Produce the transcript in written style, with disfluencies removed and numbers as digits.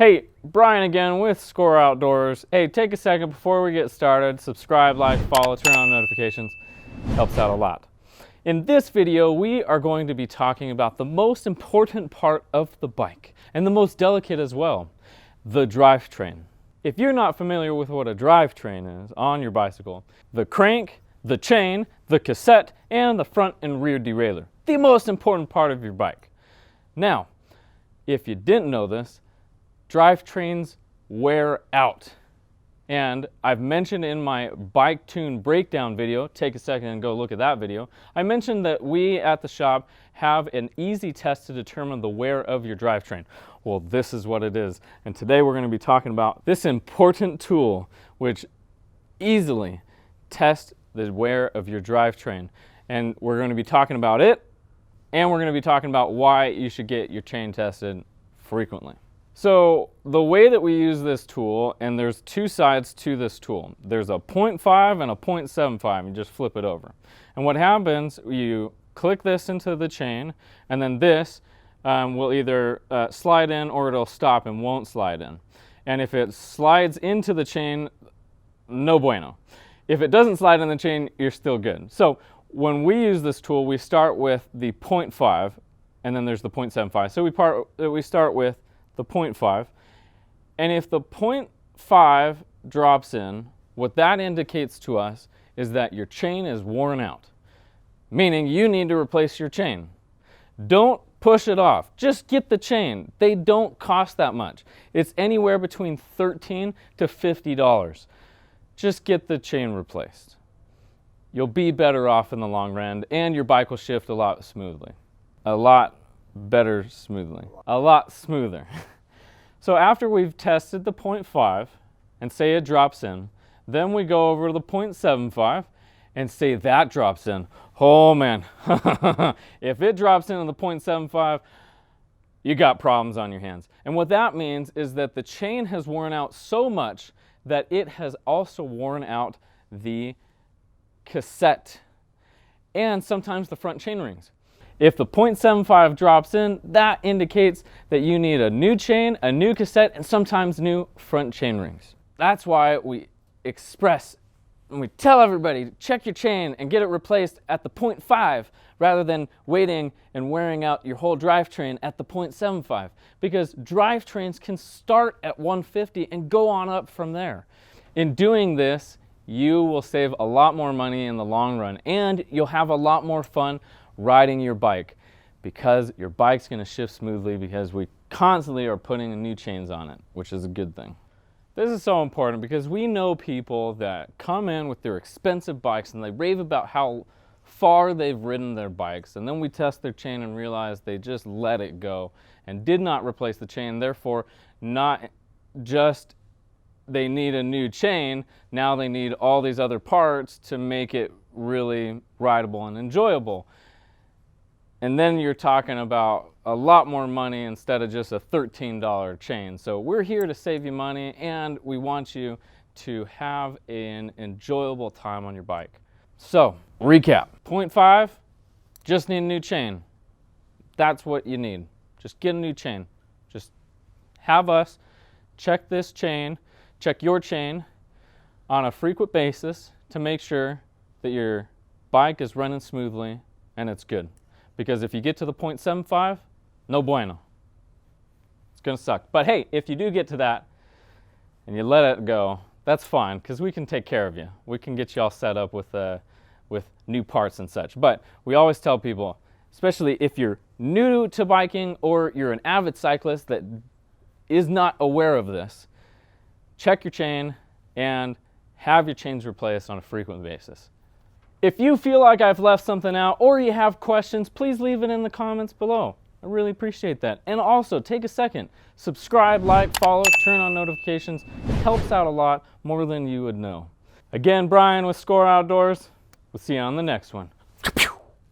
Hey, Brian again with Score Outdoors. Hey, take a second before we get started. Subscribe, like, follow, turn on notifications. Helps out a lot. In this video, we are going to be talking about the most important part of the bike, and the most delicate as well, the drivetrain. If you're not familiar with what a drivetrain is on your bicycle, the crank, the chain, the cassette, and the front and rear derailleur, the most important part of your bike. Now, if you didn't know this, drivetrains wear out. And I've mentioned in my bike tune breakdown video, take a second and go look at that video, I mentioned that we at the shop have an easy test to determine the wear of your drivetrain. Well, this is what it is. And today we're going to be talking about this important tool which easily tests the wear of your drivetrain. And we're going to be talking about it, and we're going to be talking about why you should get your chain tested frequently. So the way that we use this tool, and there's two sides to this tool. There's a 0.5 and a 0.75. You just flip it over. And what happens, you click this into the chain, and then this will either slide in or it'll stop and won't slide in. And if it slides into the chain, no bueno. If it doesn't slide in the chain, you're still good. So when we use this tool, we start with the 0.5, and then there's the 0.75. So we start with the 0.5, and if the 0.5 drops in, what that indicates to us is that your chain is worn out, meaning you need to replace your chain. Don't push it off. Just get the chain. They don't cost that much. It's anywhere between $13 to $50. Just get the chain replaced. You'll be better off in the long run, and your bike will shift a lot smoothly. A lot smoother. So after we've tested the 0.5 and say it drops in, then we go over to the 0.75 and say that drops in. Oh man, if it drops into the 0.75, you got problems on your hands. And what that means is that the chain has worn out so much that it has also worn out the cassette and sometimes the front chain rings. If the 0.75 drops in, that indicates that you need a new chain, a new cassette, and sometimes new front chain rings. That's why we express and we tell everybody to check your chain and get it replaced at the 0.5 rather than waiting and wearing out your whole drivetrain at the 0.75, because drivetrains can start at 150 and go on up from there. In doing this, you will save a lot more money in the long run, and you'll have a lot more fun riding your bike, because your bike's going to shift smoothly because we constantly are putting new chains on it, which is a good thing. This is so important because we know people that come in with their expensive bikes and they rave about how far they've ridden their bikes, and then we test their chain and realize they just let it go and did not replace the chain. Therefore, not just they need a new chain, now they need all these other parts to make it really rideable and enjoyable. And then you're talking about a lot more money instead of just a $13 chain. So we're here to save you money, and we want you to have an enjoyable time on your bike. So, recap. 0.5, just need a new chain. That's what you need. Just get a new chain. Just have us check this chain, check your chain on a frequent basis to make sure that your bike is running smoothly and it's good. Because if you get to the 0.75, no bueno. It's going to suck. But hey, if you do get to that and you let it go, that's fine, because we can take care of you. We can get you all set up with new parts and such. But we always tell people, especially if you're new to biking or you're an avid cyclist that is not aware of this, check your chain and have your chains replaced on a frequent basis. If you feel like I've left something out or you have questions, please leave it in the comments below. I really appreciate that. And also, take a second, subscribe, like, follow, turn on notifications. It helps out a lot, more than you would know. Again, Brian with Score Outdoors. We'll see you on the next one.